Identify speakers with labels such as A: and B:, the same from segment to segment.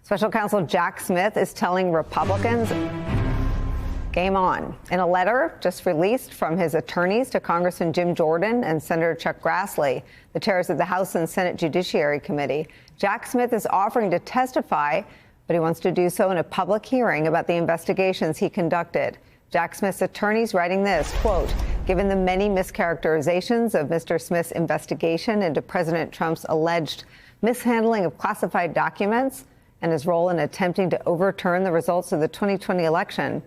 A: Special counsel Jack Smith is telling Republicans, game on. In a letter just released from his attorneys to Congressman Jim Jordan and Senator Chuck Grassley, the chairs of the House and Senate Judiciary Committee, Jack Smith is offering to testify, but he wants to do so in a public hearing about the investigations he conducted. Jack Smith's attorneys writing this, quote, given the many mischaracterizations of Mr. Smith's investigation into President Trump's alleged mishandling of classified documents and his role in attempting to overturn the results of the 2020 election,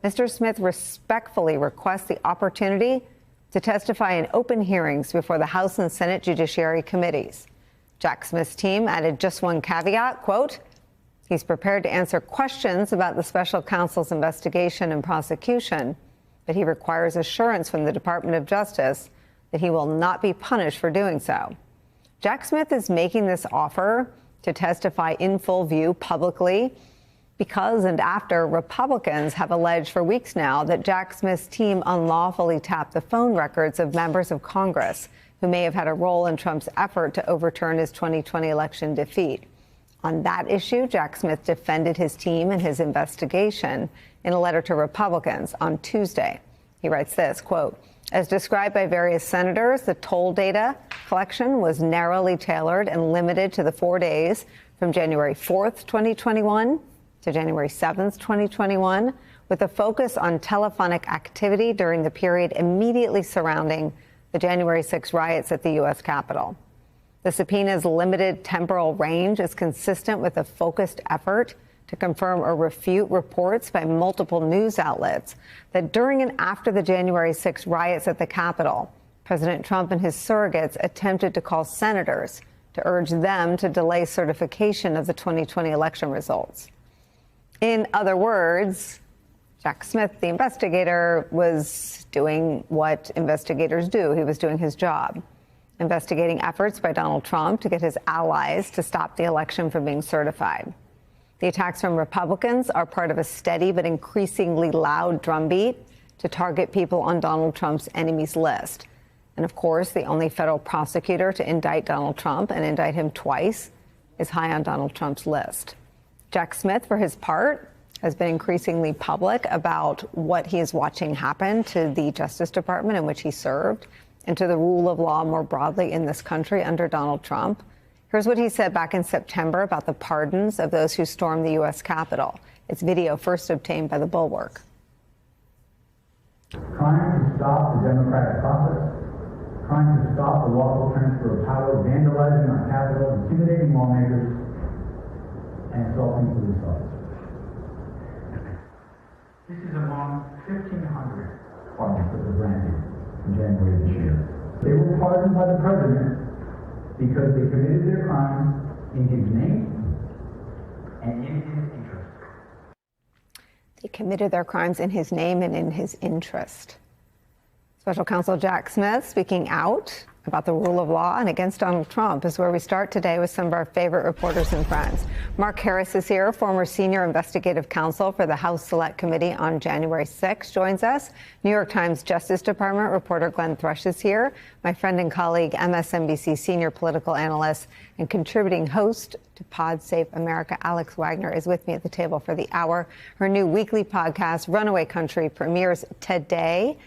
A: Mr. Smith respectfully requests the opportunity to testify in open hearings before the House and Senate Judiciary Committees. Jack Smith's team added just one caveat, quote, he's prepared to answer questions about the special counsel's investigation and prosecution, but he requires assurance from the Department of Justice that he will not be punished for doing so. Jack Smith is making this offer to testify in full view publicly because and after Republicans have alleged for weeks now that Jack Smith's team unlawfully tapped the phone records of members of Congress who may have had a role in Trump's effort to overturn his 2020 election defeat. On that issue, Jack Smith defended his team and his investigation in a letter to Republicans on Tuesday. He writes this, quote, as described by various senators, the toll data collection was narrowly tailored and limited to the 4 days from January 4th, 2021 to January 7th, 2021, with a focus on telephonic activity during the period immediately surrounding the January 6 riots at the U.S. Capitol. The subpoena's limited temporal range is consistent with a focused effort to confirm or refute reports by multiple news outlets that during and after the January 6 riots at the Capitol, President Trump and his surrogates attempted to call senators to urge them to delay certification of the 2020 election results. In other words, Jack Smith, the investigator, was doing what investigators do. He was doing his job, investigating efforts by Donald Trump to get his allies to stop the election from being certified. The attacks from Republicans are part of a steady but increasingly loud drumbeat to target people on Donald Trump's enemies list. And of course, the only federal prosecutor to indict Donald Trump and indict him twice is high on Donald Trump's list. Jack Smith, for his part, has been increasingly public about what he is watching happen to the Justice Department in which he served and to the rule of law more broadly in this country under Donald Trump. Here's what he said back in September about the pardons of those who stormed the U.S. Capitol. It's video first obtained by The Bulwark.
B: Trying to stop the democratic process, trying to stop the lawful transfer of power, vandalizing our Capitol, intimidating lawmakers, and insulting police officers. This is among 1,500 pardons that were granted in January this year. They were pardoned by the president because they committed their crimes in his name and in his interest.
A: They committed their crimes in his name and in his interest. Special counsel Jack Smith speaking out about the rule of law and against Donald Trump is where we start today with some of our favorite reporters and friends. Mark Harris is here, former senior investigative counsel for the House Select Committee on January 6, joins us. New York Times Justice Department reporter Glenn Thrush is here. My friend and colleague, MSNBC senior political analyst and contributing host to Pod Save America, Alex Wagner, is with me at the table for the hour. Her new weekly podcast, Runaway Country, premieres today.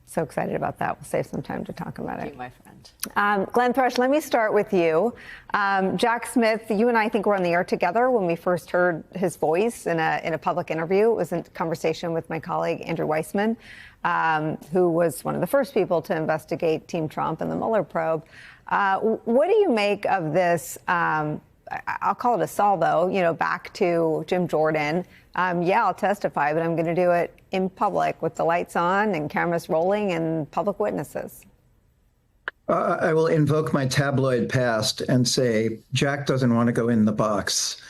A: So excited about that. We'll save some time to talk about it.
C: My friend.
A: Glenn Thrush, let me start with you. Jack Smith, you and I think were on the air together when we first heard his voice in a public interview. It was a conversation with my colleague, Andrew Weissman, who was one of the first people to investigate Team Trump and the Mueller probe. What do you make of this? I'll call it a salvo, back to Jim Jordan. Yeah, I'll testify, but I'm going to do it in public with the lights on and cameras rolling and public witnesses.
D: I will invoke my tabloid past and say Jack doesn't want to go in the box.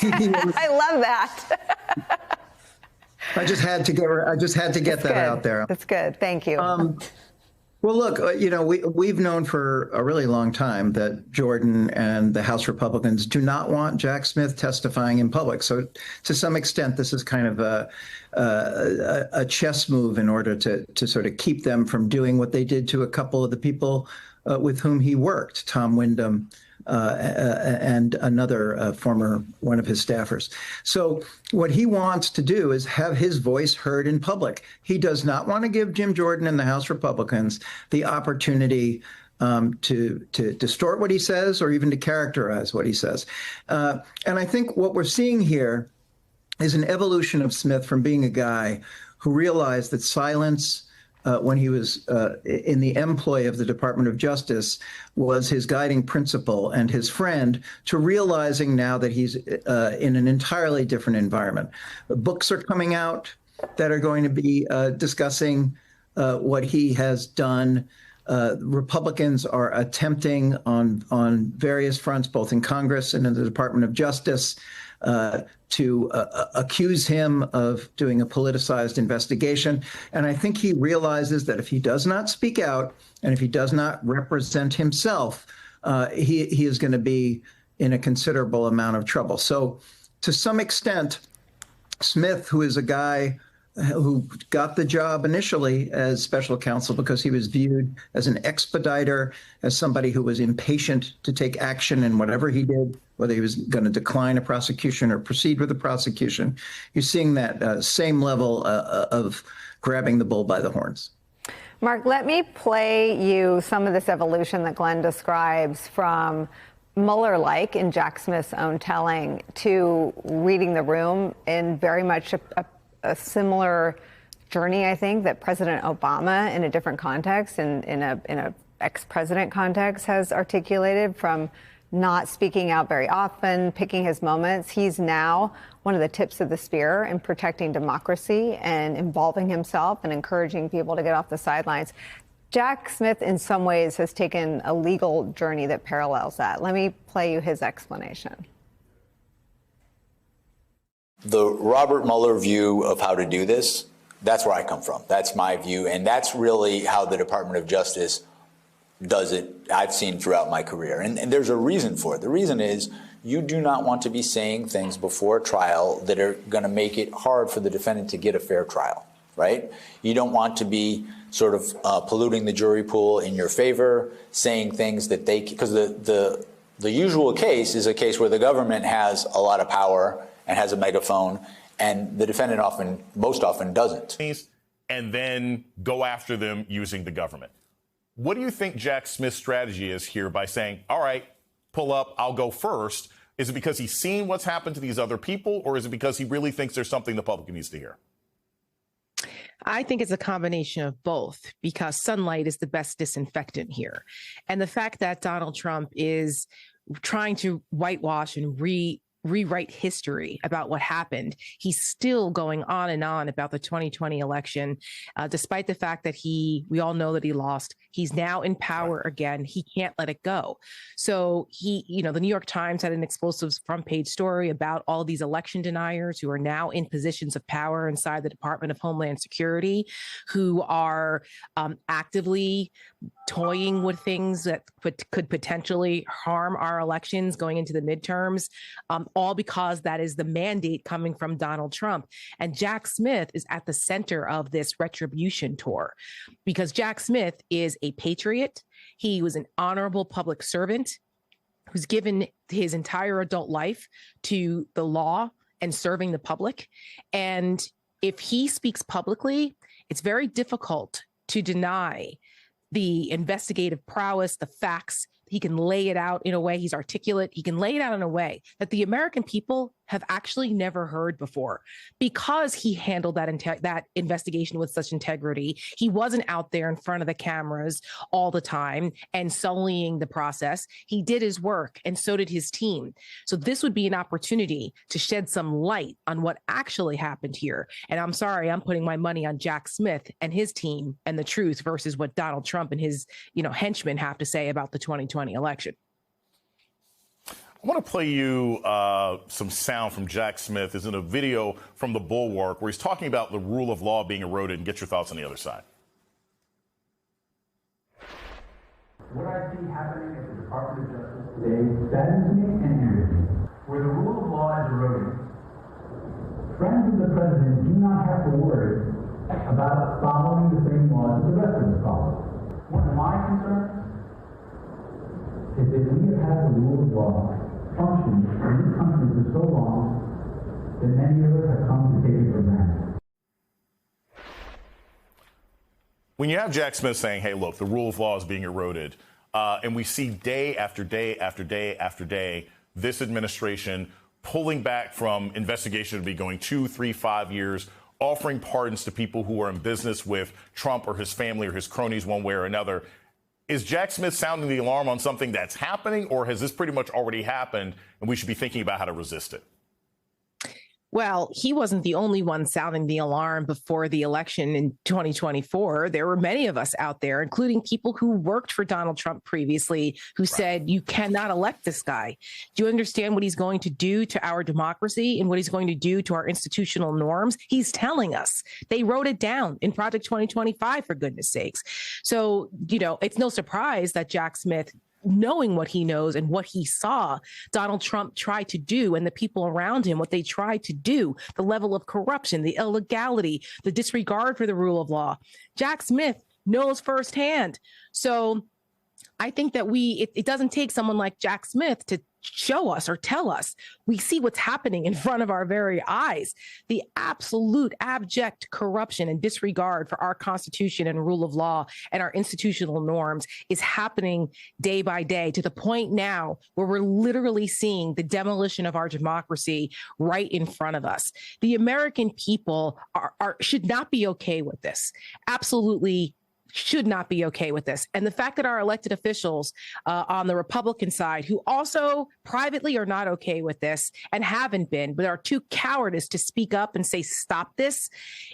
A: I love that.
D: I just had to get that out there.
A: That's good. Thank you.
D: Well, look, we've known for a really long time that Jordan and the House Republicans do not want Jack Smith testifying in public. So to some extent, this is kind of a chess move in order to sort of keep them from doing what they did to a couple of the people with whom he worked, Tom Windham, and another former one of his staffers. So what he wants to do is have his voice heard in public. He does not want to give Jim Jordan and the House Republicans the opportunity to distort what he says or even to characterize what he says. And I think what we're seeing here is an evolution of Smith from being a guy who realized that silence when he was in the employ of the Department of Justice was his guiding principle and his friend, to realizing now that he's in an entirely different environment. Books are coming out that are going to be discussing what he has done. Republicans are attempting on various fronts, both in Congress and in the Department of Justice, to accuse him of doing a politicized investigation. And I think he realizes that if he does not speak out and if he does not represent himself, he is going to be in a considerable amount of trouble. So to some extent, Smith, who is a guy who got the job initially as special counsel because he was viewed as an expediter, as somebody who was impatient to take action in whatever he did, whether he was going to decline a prosecution or proceed with the prosecution. You're seeing that same level of grabbing the bull by the horns.
A: Mark, let me play you some of this evolution that Glenn describes, from Mueller-like in Jack Smith's own telling to reading the room in very much a similar journey, I think, that President Obama, in a different context, in a ex-president context, has articulated, from not speaking out very often, picking his moments. He's now one of the tips of the spear in protecting democracy and involving himself and encouraging people to get off the sidelines. Jack Smith, in some ways, has taken a legal journey that parallels that. Let me play you his explanation.
C: The Robert Mueller view of how to do this, that's where I come from. That's my view. And that's really how the Department of Justice does it, I've seen throughout my career. And there's a reason for it. The reason is you do not want to be saying things before trial that are going to make it hard for the defendant to get a fair trial, right? You don't want to be sort of polluting the jury pool in your favor, saying things that they, because the usual case is a case where the government has a lot of power and has a megaphone, and the defendant most often doesn't.
E: And then go after them using the government. What do you think Jack Smith's strategy is here by saying, all right, pull up, I'll go first? Is it because he's seen what's happened to these other people, or is it because he really thinks there's something the public needs to hear?
F: I think it's a combination of both, because sunlight is the best disinfectant here. And the fact that Donald Trump is trying to whitewash and rewrite history about what happened. He's still going on and on about the 2020 election, despite the fact that we all know that he lost. He's now in power again. He can't let it go. So the New York Times had an explosive front page story about all these election deniers who are now in positions of power inside the Department of Homeland Security, who are actively toying with things that could potentially harm our elections going into the midterms, all because that is the mandate coming from Donald Trump. And Jack Smith is at the center of this retribution tour, because Jack Smith is a patriot. He was an honorable public servant who's given his entire adult life to the law and serving the public. And if he speaks publicly, it's very difficult to deny the investigative prowess, the facts. He can lay it out in a way, he's articulate. He can lay it out in a way that the American people have actually never heard before, because he handled that investigation with such integrity. He wasn't out there in front of the cameras all the time and sullying the process. He did his work, and so did his team. So this would be an opportunity to shed some light on what actually happened here. And I'm sorry, I'm putting my money on Jack Smith and his team and the truth versus what Donald Trump and his, henchmen have to say about the 2020 election.
E: I want to play you some sound from Jack Smith. It's in a video from the Bulwark where he's talking about the rule of law being eroded, and get your thoughts on the other side.
B: What I see happening at the Department of Justice today saddens me and angers me. Where the rule of law is eroding, friends of the president do not have to worry about following the same laws that the rest of us follow. One of my concerns is that we have had the rule of law functioning in this country for so long that many of us have come to take it for granted.
E: When you have Jack Smith saying, hey, look, the rule of law is being eroded, and we see day after day after day after day this administration pulling back from investigation to be going 2, 3, 5 years, offering pardons to people who are in business with Trump or his family or his cronies one way or another. Is Jack Smith sounding the alarm on something that's happening, or has this pretty much already happened and we should be thinking about how to resist it?
F: Well, he wasn't the only one sounding the alarm before the election in 2024. There were many of us out there, including people who worked for Donald Trump previously, who said, you cannot elect this guy. Do you understand what he's going to do to our democracy and what he's going to do to our institutional norms? He's telling us. They wrote it down in Project 2025, for goodness sakes. So, it's no surprise that Jack Smith, knowing what he knows and what he saw Donald Trump try to do and the people around him, what they tried to do, the level of corruption, the illegality, the disregard for the rule of law. Jack Smith knows firsthand. So I think that it doesn't take someone like Jack Smith to show us or tell us. We see what's happening in front of our very eyes. The absolute abject corruption and disregard for our Constitution and rule of law and our institutional norms is happening day by day, to the point now where we're literally seeing the demolition of our democracy right in front of us. The American people should not be okay with this. Absolutely should not be okay with this. And the fact that our elected officials on the Republican side, who also privately are not okay with this and haven't been, but are too cowardice to speak up and say, stop this,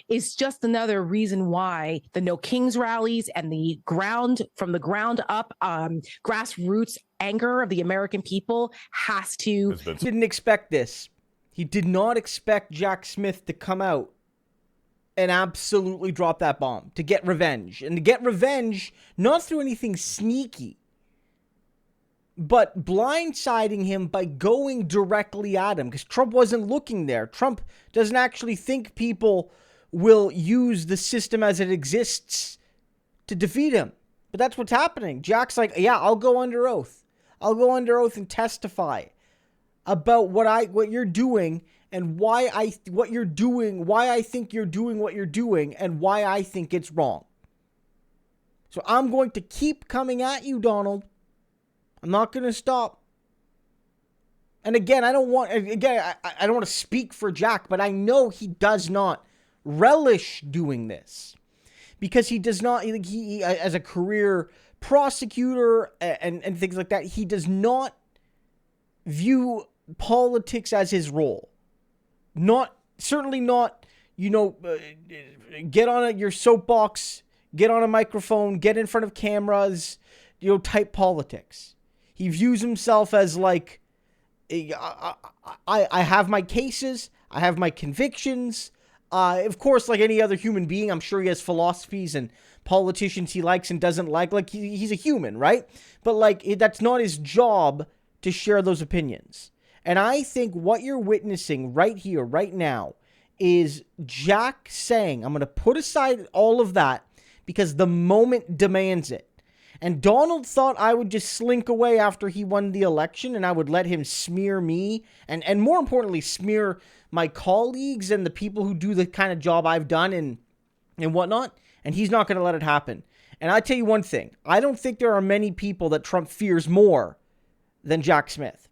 F: is just another reason why the No Kings rallies and the from the ground up grassroots anger of the American people has to.
G: Didn't expect this. He did not expect Jack Smith to come out and absolutely drop that bomb, to get revenge. And to get revenge, not through anything sneaky, but blindsiding him by going directly at him, because Trump wasn't looking there. Trump doesn't actually think people will use the system as it exists to defeat him. But that's what's happening. Jack's like, yeah, I'll go under oath. I'll go under oath and testify about what you're doing and why I think you're doing what you're doing, and why I think it's wrong. So I'm going to keep coming at you, Donald. I'm not going to stop. And again, I don't want to speak for Jack, but I know he does not relish doing this, because he does not, he as a career prosecutor and things like that, he does not view politics as his role. Certainly not, get on your soapbox, get on a microphone, get in front of cameras, type politics. He views himself as like, I have my cases, I have my convictions. Of course, like any other human being, I'm sure he has philosophies and politicians he likes and doesn't like. Like he's a human, right? But that's not his job to share those opinions. And I think what you're witnessing right here, right now, is Jack saying, I'm going to put aside all of that because the moment demands it. And Donald thought I would just slink away after he won the election and I would let him smear me and more importantly, smear my colleagues and the people who do the kind of job I've done and whatnot. And he's not going to let it happen. And I tell you one thing, I don't think there are many people that Trump fears more than Jack Smith.